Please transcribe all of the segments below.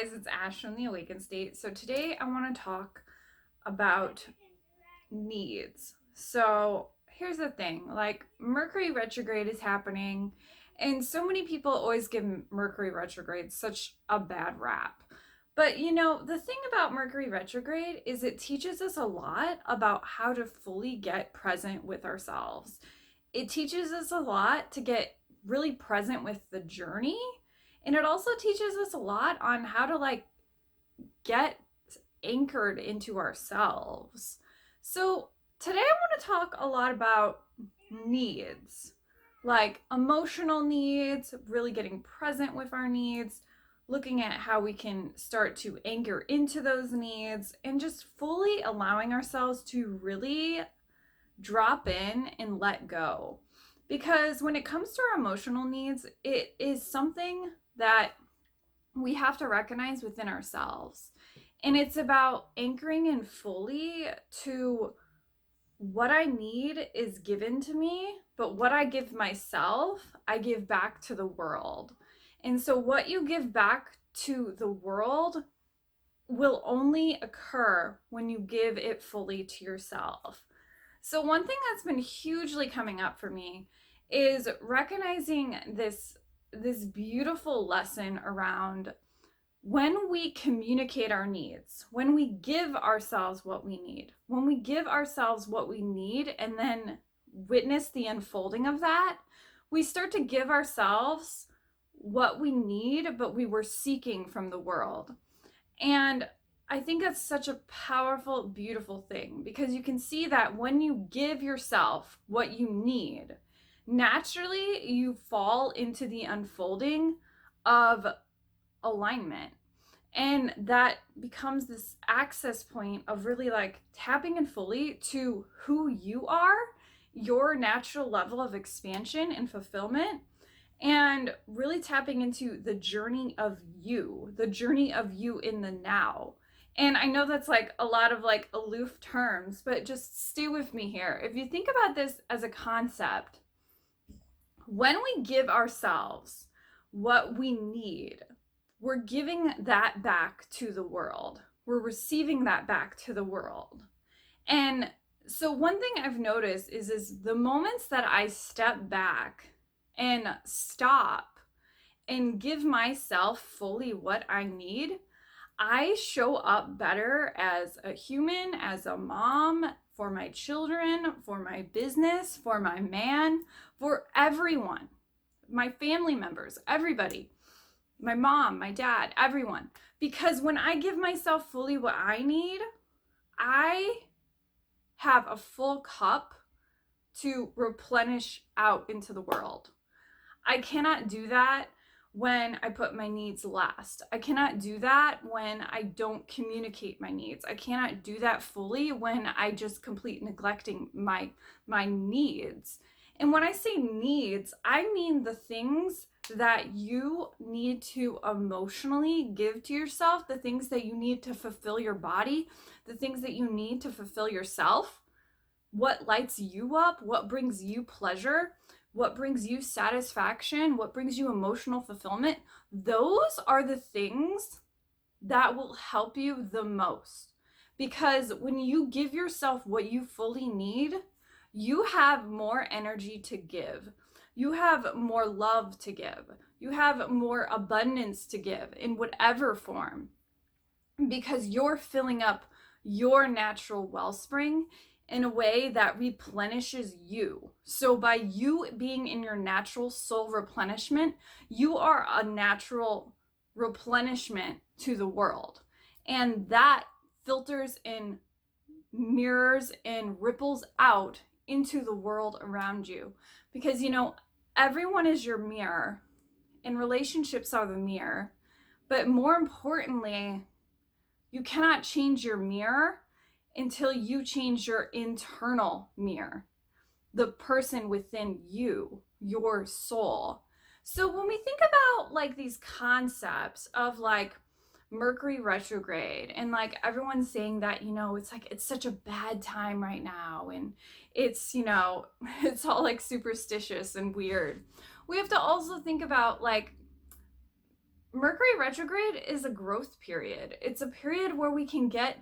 guys, it's Ash from the Awakened State. So today I want to talk about needs. So here's the thing, like Mercury retrograde is happening, and so many people always give Mercury retrograde such a bad rap. But the thing about Mercury retrograde is it teaches us a lot about how to fully get present with ourselves. It teaches us a lot to get really present with the journey, and it also teaches us a lot on how to get anchored into ourselves. So today I want to talk a lot about needs, like emotional needs, really getting present with our needs, looking at how we can start to anchor into those needs, and just fully allowing ourselves to really drop in and let go. Because when it comes to our emotional needs, it is something that we have to recognize within ourselves. And it's about anchoring in fully to what I need is given to me, but what I give myself, I give back to the world. And so what you give back to the world will only occur when you give it fully to yourself. So one thing that's been hugely coming up for me is recognizing this beautiful lesson around when we communicate our needs, when we give ourselves what we need, when we give ourselves what we need and then witness the unfolding of that, we start to give ourselves what we need, but we were seeking from the world. And I think that's such a powerful, beautiful thing, because you can see that when you give yourself what you need, naturally you fall into the unfolding of alignment. And that becomes this access point of really tapping in fully to who you are, your natural level of expansion and fulfillment, and really tapping into the journey of you in the now. And I know that's a lot of aloof terms, but just stay with me here. If you think about this as a concept, when we give ourselves what we need, we're giving that back to the world. We're receiving that back to the world. And so one thing I've noticed is the moments that I step back and stop and give myself fully what I need, I show up better as a human, as a mom, for my children, for my business, for my man, for everyone, my family members, everybody, my mom, my dad, everyone. Because when I give myself fully what I need, I have a full cup to replenish out into the world. I cannot do that when I put my needs last. I cannot do that when I don't communicate my needs. I cannot do that fully when I just complete neglecting my needs. And when I say needs, I mean the things that you need to emotionally give to yourself, the things that you need to fulfill your body, the things that you need to fulfill yourself, what lights you up, what brings you pleasure, what brings you satisfaction, what brings you emotional fulfillment. Those are the things that will help you the most. Because when you give yourself what you fully need, you have more energy to give. You have more love to give. You have more abundance to give in whatever form, because you're filling up your natural wellspring in a way that replenishes you. So by you being in your natural soul replenishment, you are a natural replenishment to the world. And that filters and mirrors and ripples out into the world around you. Because everyone is your mirror, and relationships are the mirror. But more importantly, you cannot change your mirror until you change your internal mirror, the person within you, your soul. So when we think about these concepts of Mercury retrograde, and everyone's saying that it's such a bad time right now, and it's it's all superstitious and weird, we have to also think about Mercury retrograde is a growth period. It's a period where we can get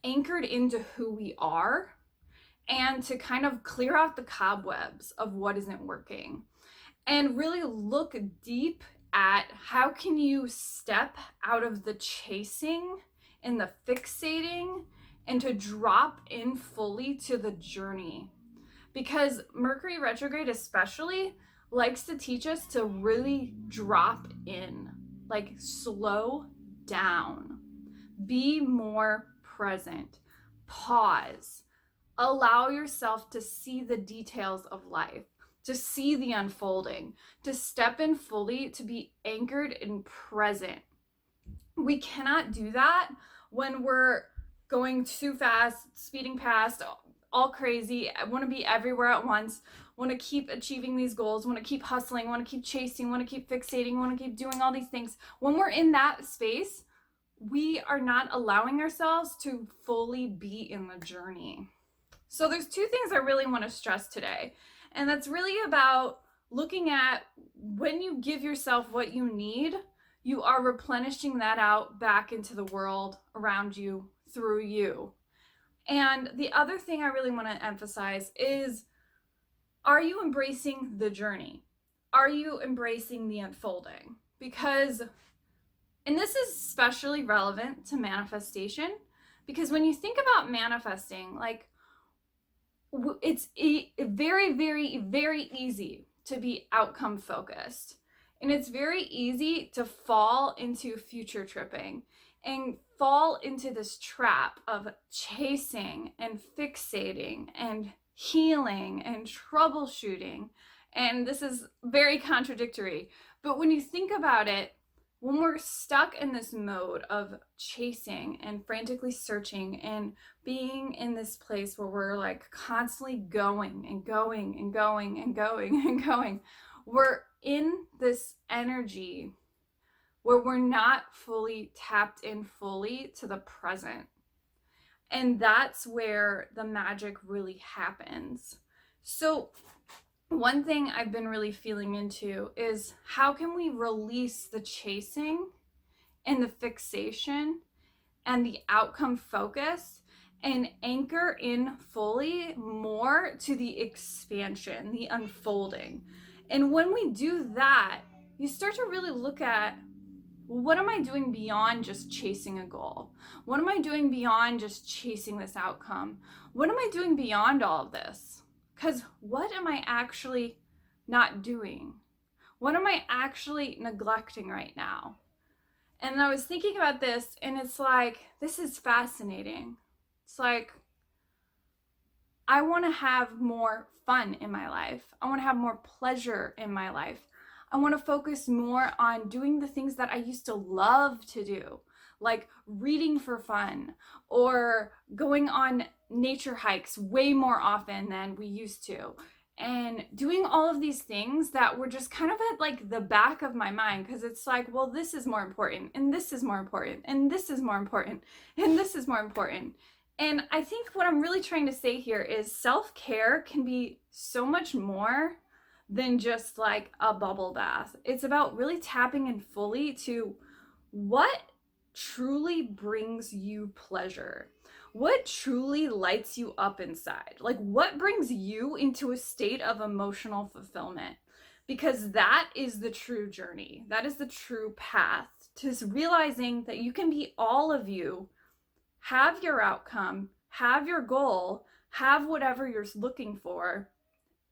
anchored into who we are and to kind of clear out the cobwebs of what isn't working and really look deep at how can you step out of the chasing and the fixating and to drop in fully to the journey. Because Mercury retrograde especially likes to teach us to really drop in, like slow down, be more present, pause, allow yourself to see the details of life, to see the unfolding, to step in fully, to be anchored and present. We cannot do that when we're going too fast, speeding past, all crazy. I want to be everywhere at once, want to keep achieving these goals, want to keep hustling, want to keep chasing, want to keep fixating, want to keep doing all these things. When we're in that space, we are not allowing ourselves to fully be in the journey. So there's two things I really want to stress today. And that's really about looking at when you give yourself what you need, you are replenishing that out back into the world around you through you. And the other thing I really want to emphasize is, are you embracing the journey? Are you embracing the unfolding? Because, and this is especially relevant to manifestation, because when you think about manifesting, like, it's very, very, very easy to be outcome focused. And it's very easy to fall into future tripping and fall into this trap of chasing and fixating and healing and troubleshooting. And this is very contradictory. But when you think about it, when we're stuck in this mode of chasing and frantically searching and being in this place where we're like constantly going and going and going and going and going, we're in this energy where we're not fully tapped in fully to the present. And that's where the magic really happens. So one thing I've been really feeling into is how can we release the chasing and the fixation and the outcome focus and anchor in fully more to the expansion, the unfolding. And when we do that, you start to really look at, what am I doing beyond just chasing a goal? What am I doing beyond just chasing this outcome? What am I doing beyond all of this? Because what am I actually not doing? What am I actually neglecting right now? And I was thinking about this, and it's like, this is fascinating. It's like, I want to have more fun in my life. I want to have more pleasure in my life. I want to focus more on doing the things that I used to love to do, like reading for fun or going on nature hikes way more often than we used to. And doing all of these things that were just kind of at like the back of my mind, because it's like, well, this is more important, and this is more important, and this is more important, and this is more important. And I think what I'm really trying to say here is self-care can be so much more than just like a bubble bath. It's about really tapping in fully to what truly brings you pleasure. What truly lights you up inside? Like, what brings you into a state of emotional fulfillment? Because that is the true journey. That is the true path to realizing that you can be all of you, have your outcome, have your goal, have whatever you're looking for,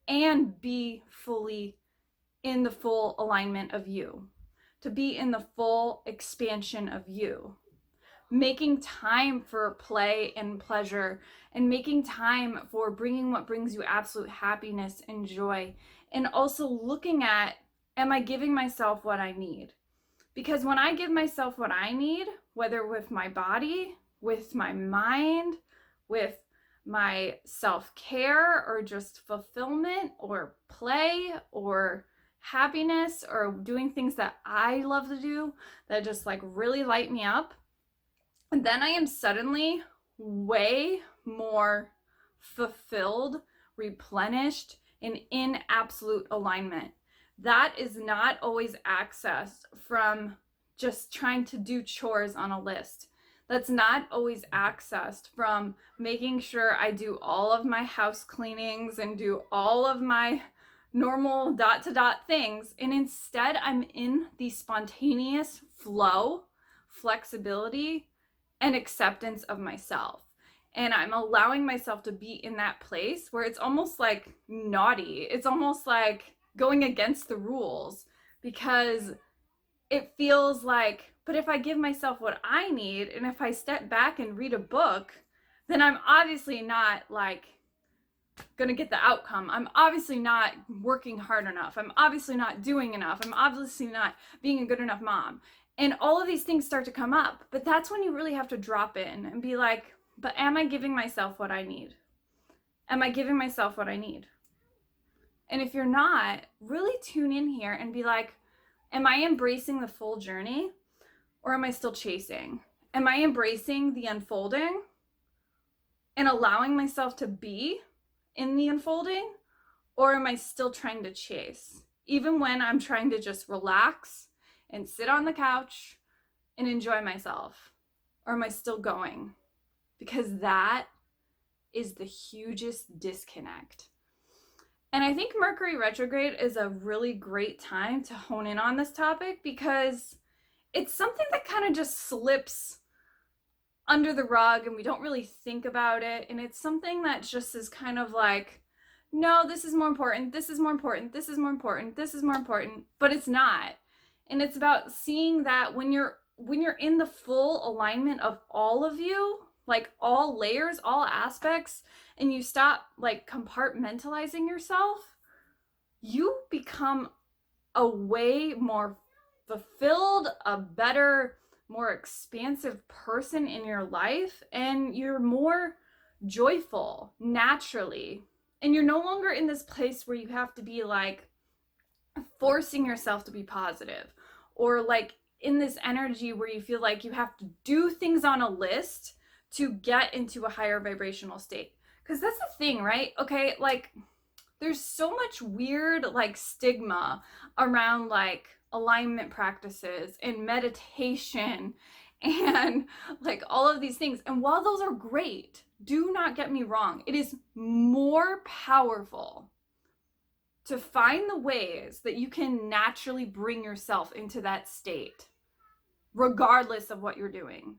and be fully in the full alignment of you, to be in the full expansion of you. Making time for play and pleasure, and making time for bringing what brings you absolute happiness and joy, and also looking at, am I giving myself what I need? Because when I give myself what I need, whether with my body, with my mind, with my self-care, or just fulfillment or play or happiness, or doing things that I love to do that just like really light me up, and then I am suddenly way more fulfilled, replenished, and in absolute alignment. That is not always accessed from just trying to do chores on a list. That's not always accessed from making sure I do all of my house cleanings and do all of my normal dot to dot things. And instead, I'm in the spontaneous flow, flexibility, and acceptance of myself. And I'm allowing myself to be in that place where it's almost like naughty. It's almost like going against the rules, because it feels like, but if I give myself what I need and if I step back and read a book, then I'm obviously not like gonna get the outcome. I'm obviously not working hard enough. I'm obviously not doing enough. I'm obviously not being a good enough mom. And all of these things start to come up. But that's when you really have to drop in and be like, but am I giving myself what I need? Am I giving myself what I need? And if you're not, really tune in here and be like, am I embracing the full journey, or am I still chasing? Am I embracing the unfolding and allowing myself to be in the unfolding, or am I still trying to chase? Even when I'm trying to just relax and sit on the couch and enjoy myself, or am I still going? Because that is the hugest disconnect. And I think Mercury retrograde is a really great time to hone in on this topic, because it's something that kind of just slips under the rug and we don't really think about it. And it's something that just is kind of like, no, this is more important, this is more important, this is more important, this is more important, but it's not. And it's about seeing that when you're in the full alignment of all of you, like all layers, all aspects, and you stop like compartmentalizing yourself, you become a way more fulfilled, a better, more expansive person in your life, and you're more joyful naturally. And you're no longer in this place where you have to be like forcing yourself to be positive, or like in this energy where you feel like you have to do things on a list to get into a higher vibrational state. Because that's the thing, right? Okay, like there's so much weird like stigma around like alignment practices and meditation and like all of these things. And while those are great, do not get me wrong, it is more powerful to find the ways that you can naturally bring yourself into that state, regardless of what you're doing.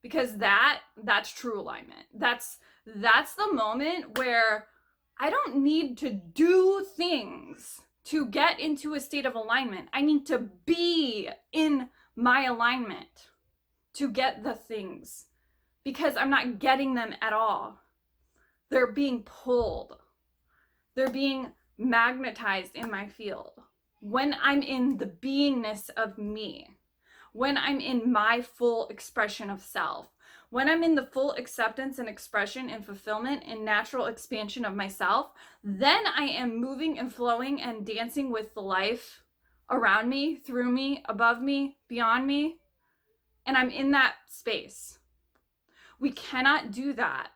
Because that's true alignment. That's the moment where I don't need to do things to get into a state of alignment. I need to be in my alignment to get the things, because I'm not getting them at all. They're being pulled. They're being magnetized in my field. When I'm in the beingness of me, when I'm in my full expression of self, when I'm in the full acceptance and expression and fulfillment and natural expansion of myself, then I am moving and flowing and dancing with the life around me, through me, above me, beyond me, and I'm in that space. We cannot do that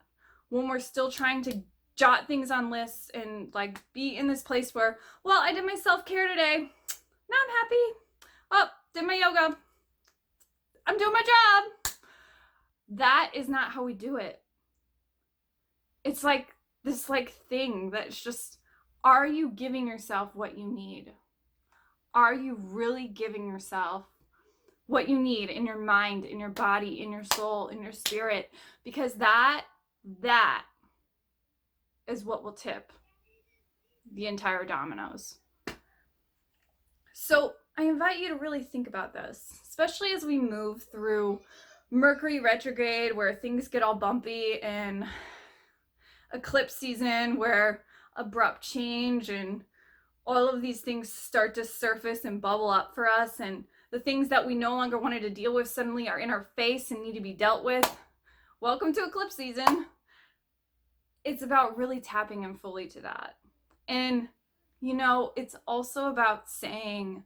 when we're still trying to jot things on lists and like be in this place where, well, I did my self-care today, now I'm happy. Oh, did my yoga, I'm doing my job. That is not how we do it. It's like this like thing that's just, are you giving yourself what you need? Are you really giving yourself what you need in your mind, in your body, in your soul, in your spirit? Because that is what will tip the entire dominoes. So I invite you to really think about this, especially as we move through Mercury retrograde, where things get all bumpy, and eclipse season where abrupt change and all of these things start to surface and bubble up for us, and the things that we no longer wanted to deal with suddenly are in our face and need to be dealt with. Welcome to eclipse season. It's about really tapping in fully to that. And you know, it's also about saying,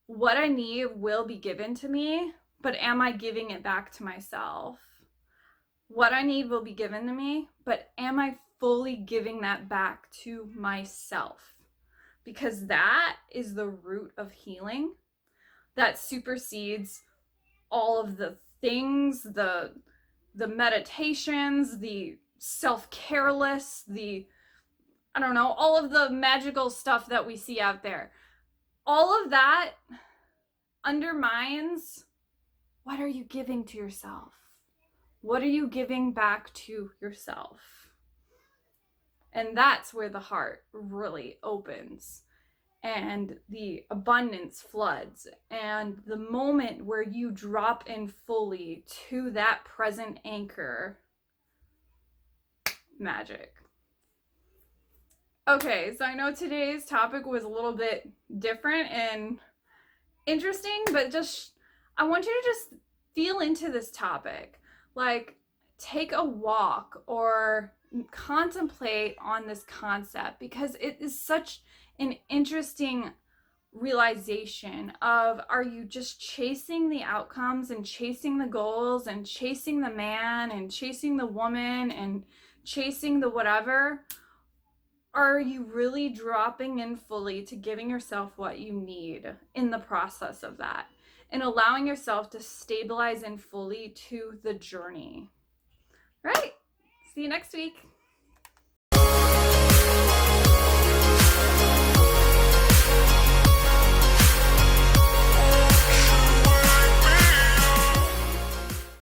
what I need will be given to me, but am I giving it back to myself? What I need will be given to me, but am I fully giving that back to myself? Because that is the root of healing. that supersedes all of the things, the meditations, the self-care lists, the, I don't know, all of the magical stuff that we see out there. All of that undermines, what are you giving to yourself? What are you giving back to yourself? And that's where the heart really opens and the abundance floods. And the moment where you drop in fully to that present anchor, magic. Okay, so I know today's topic was a little bit different and interesting, but just, I want you to just feel into this topic. Like, take a walk or contemplate on this concept, because it is such an interesting realization of, are you just chasing the outcomes and chasing the goals and chasing the man and chasing the woman and chasing the whatever? Are you really dropping in fully to giving yourself what you need in the process of that, and allowing yourself to stabilize in fully to the journey? Right? See you next week.